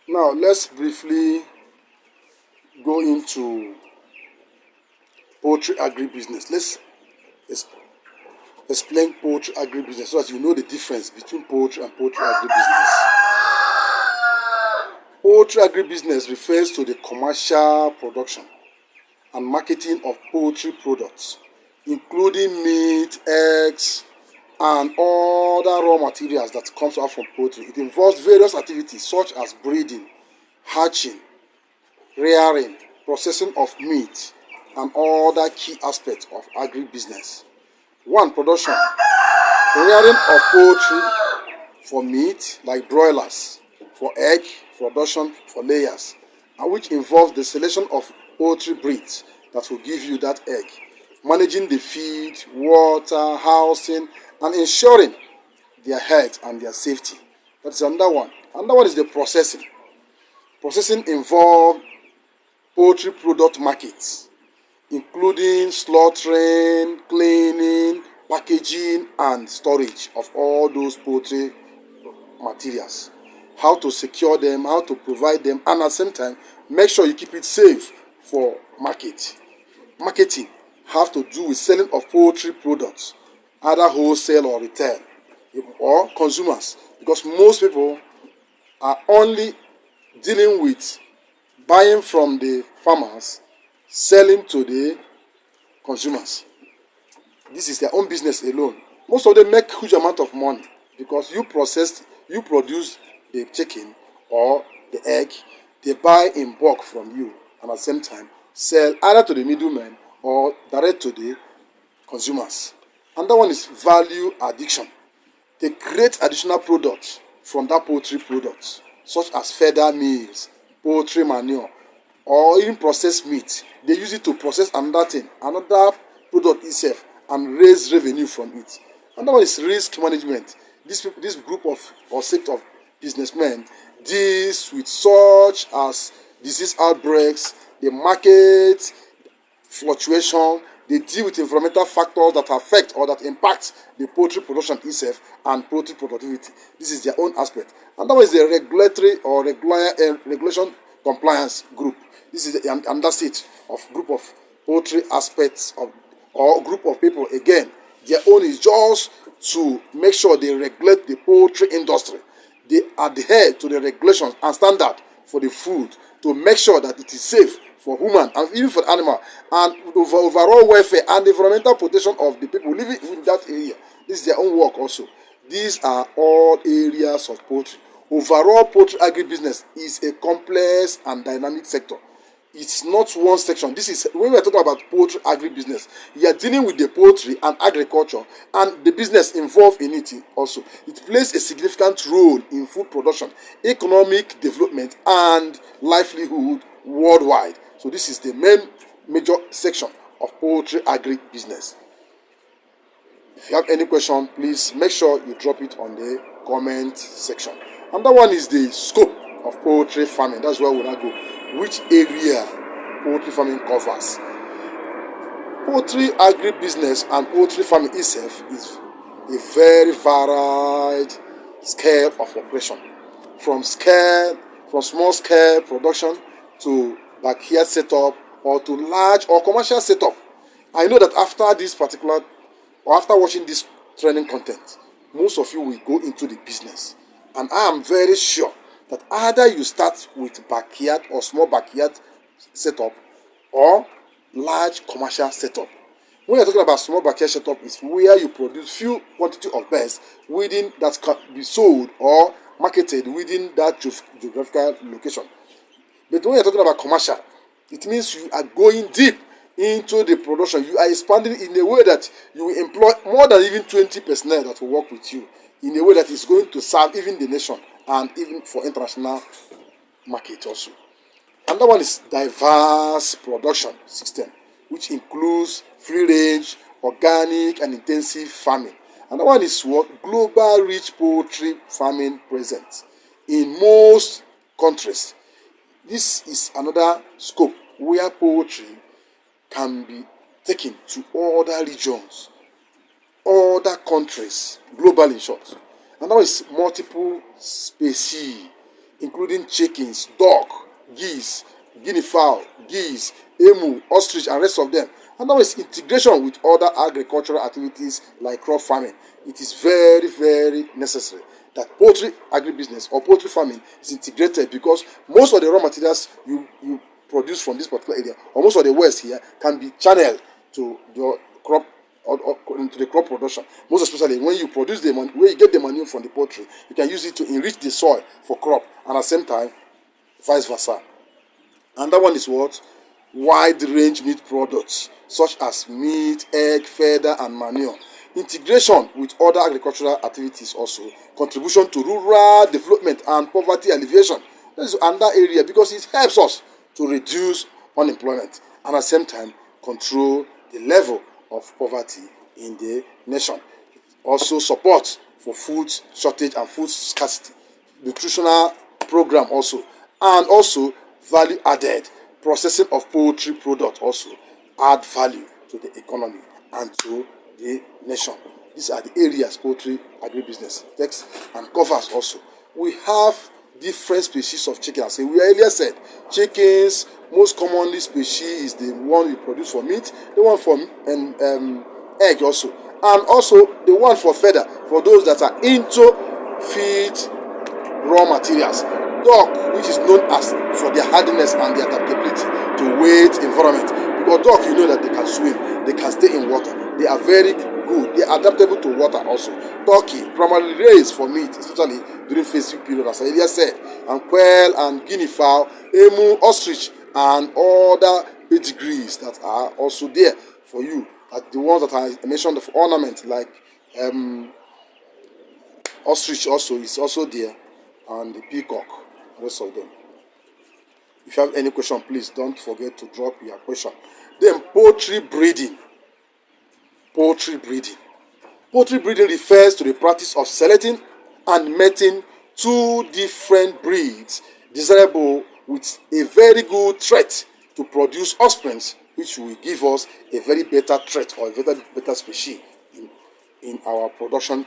Now, let's briefly go into poultry agribusiness. Let's es- explain poultry agribusiness so that you know the difference between poultry and poultry agribusiness. Poultry agribusiness refers to the commercial production and marketing of poultry products, including meat, eggs, and other raw materials that comes out from poultry. It involves various activities such as breeding, hatching, rearing, processing of meat, and other key aspects of agribusiness. 1. Production. Rearing of poultry for meat, like broilers, for egg production for layers, and which involves the selection of poultry breeds that will give you that egg, managing the feed, water, housing, and ensuring their health and their safety. That's another one. Another one is the processing. Processing involves poultry product markets, including slaughtering, cleaning, packaging, and storage of all those poultry materials. How to secure them, how to provide them, and at the same time, make sure you keep it safe for market. Marketing have to do with selling of poultry products, either wholesale or retail, or consumers, because most people are only dealing with buying from the farmers, selling to the consumers. This is their own business alone. Most of them make huge amount of money because you produce the chicken or the egg, they buy in bulk from you, and at the same time sell either to the middlemen or direct to the consumers. Another one is value addition. They create additional products from that poultry product, such as feather meals, poultry manure, or even processed meat. They use it to process another thing, another product itself, and raise revenue from it. Another one is risk management. This group of or set of businessmen deals with such as disease outbreaks, the market fluctuation. They deal with environmental factors that affect or that impact the poultry production itself and poultry productivity. This is their own aspect. Another one is the regulatory or regulation compliance group. This is another set of group of poultry aspects of or group of people. Again, their own is just to make sure they regulate the poultry industry. They adhere to the regulations and standard for the food to make sure that it is safe for human and even for the animal, and overall welfare and environmental protection of the people living in that area. This is their own work also. These are all areas of poultry. Overall, poultry agribusiness is a complex and dynamic sector. It's not one section. This is when we are talking about poultry agribusiness. You are dealing with the poultry and agriculture and the business involved in it also. It plays a significant role in food production, economic development, and livelihood worldwide. So this is the main major section of poultry agribusiness. If you have any question, please make sure you drop it on the comment section. Another one is the scope of poultry farming. That's where we'll now go. Which area poultry farming covers? Poultry agribusiness and poultry farming itself is a very varied scale of operation. From small scale production to backyard setup or to large or commercial setup. I know that after this particular or after watching this training content, most of you will go into the business. And I am very sure that either you start with backyard or small backyard setup or large commercial setup. When you're talking about small backyard setup, is where you produce few quantity of birds within that can be sold or marketed within that geographical location. But when you're talking about commercial, it means you are going deep into the production. You are expanding in a way that you will employ more than even 20 personnel that will work with you in a way that is going to serve even the nation and even for international market also. Another one is diverse production system, which includes free range, organic, and intensive farming. Another one is what global rich poultry farming present in most countries. This is another scope where poultry can be taken to other regions, other countries, globally in short. Another is multiple species, including including chickens, duck, geese, guinea fowl, geese, emu, ostrich, and rest of them. And now is integration with other agricultural activities like crop farming. It is very, very necessary that poultry agribusiness or poultry farming is integrated, because most of the raw materials you produce from this particular area, or most of the waste here, can be channeled to your crop or into the crop production. Most especially when you produce the when you get the manure from the poultry, you can use it to enrich the soil for crop, and at the same time, vice versa. And that one is what? Wide range meat products such as meat, egg, feather, and manure. Integration with other agricultural activities also. Contribution to rural development and poverty alleviation. That is another area, because it helps us to reduce unemployment and at the same time control the level of poverty in the nation. Also support for food shortage and food scarcity. Nutritional program also. And also value added processing of poultry products also add value to the economy and to the nation. These are the areas poultry agribusiness takes and covers also. We have different species of chicken. As we earlier said, chickens, most commonly species is the one we produce for meat, the one for egg also, and also the one for feather for those that are into feed raw materials. Duck, which is known as for their hardiness and their adaptability to wet environment, because duck, you know that they can swim, they can stay in water, they are very good, they are adaptable to water also. Turkey, primarily raised for meat, especially during festive period, as I earlier said, and quail and guinea fowl, emu, ostrich, and other pedigrees that are also there for you. The ones that I mentioned of ornament, like ostrich also is also there, and the peacock, the rest of them. If you have any question, please don't forget to drop your question. Then poultry breeding. Poultry breeding. Poultry breeding refers to the practice of selecting and mating two different breeds desirable with a very good trait to produce offspring, which will give us a very better trait or a better species in our production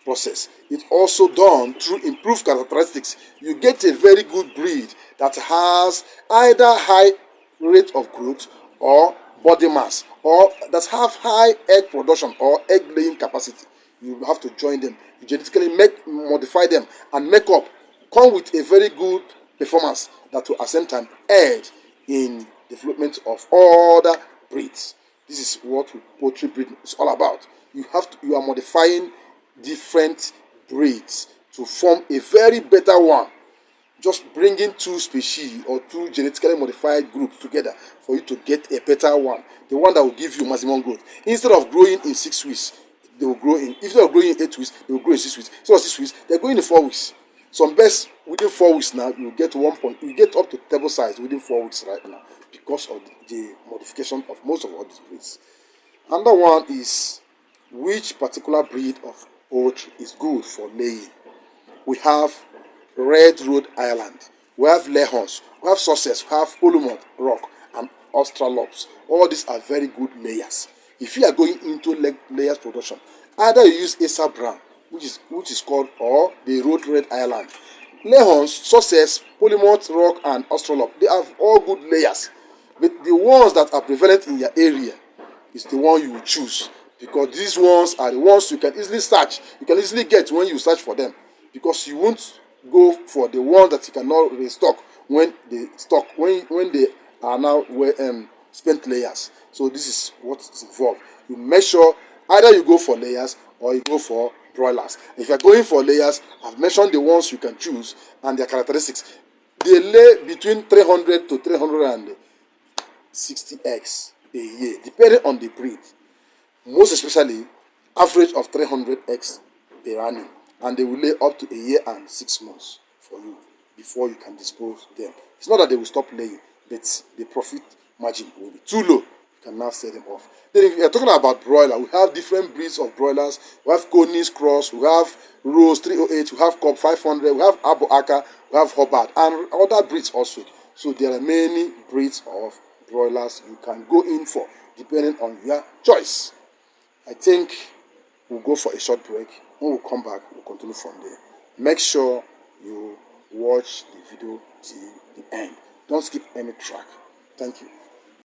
process. It's also done through improved characteristics. You get a very good breed that has either high rate of growth or body mass, or that have high egg production or egg laying capacity. You have to join them. You genetically modify them and make up, come with a very good performance that will at the same time aid in development of other breeds. This is what poultry breeding is all about. You are modifying different breeds to form a very better one. Just bringing two species or two genetically modified groups together for you to get a better one, the one that will give you maximum growth. Instead of growing in 6 weeks, they will grow in. Instead of growing in 8 weeks, they will grow in 6 weeks. So 6 weeks, they're growing in 4 weeks. Some birds within 4 weeks now, you get you get up to table size within 4 weeks right now, because of the modification of most of all these breeds. Another one is which particular breed of poultry is good for laying. We have Red Rhode Island, we have Leghorns, we have Sussex, we have Plymouth Rock, and Australops. All these are very good layers. If you are going into layers production, either you use Acer Brown, which is called, or the Red Island. Leghorns, Sussex, Plymouth Rock, and Australop, they have all good layers. But the ones that are prevalent in your area is the one you will choose, because these ones are the ones you can easily search. You can easily get when you search for them, because you won't go for the ones that you cannot restock when they are now spent layers. So this is what is involved. You make sure either you go for layers or you go for broilers. If you are going for layers, I've mentioned the ones you can choose and their characteristics. They lay between 300 to 360 eggs a year, depending on the breed. Most especially, average of 300 eggs per annum, and they will lay up to a year and 6 months for you before you can dispose them. It's not that they will stop laying, but the profit margin will be too low. You can now sell them off. Then if you are talking about broiler, we have different breeds of broilers. We have Coney's Cross, we have Rose 308, we have Cobb 500, we have Abu Aka, we have Hobart, and other breeds also. So there are many breeds of broilers you can go in for, depending on your choice. I think we'll go for a short break. When we come back, we'll continue from there. Make sure you watch the video till the end. Don't skip any track. Thank you.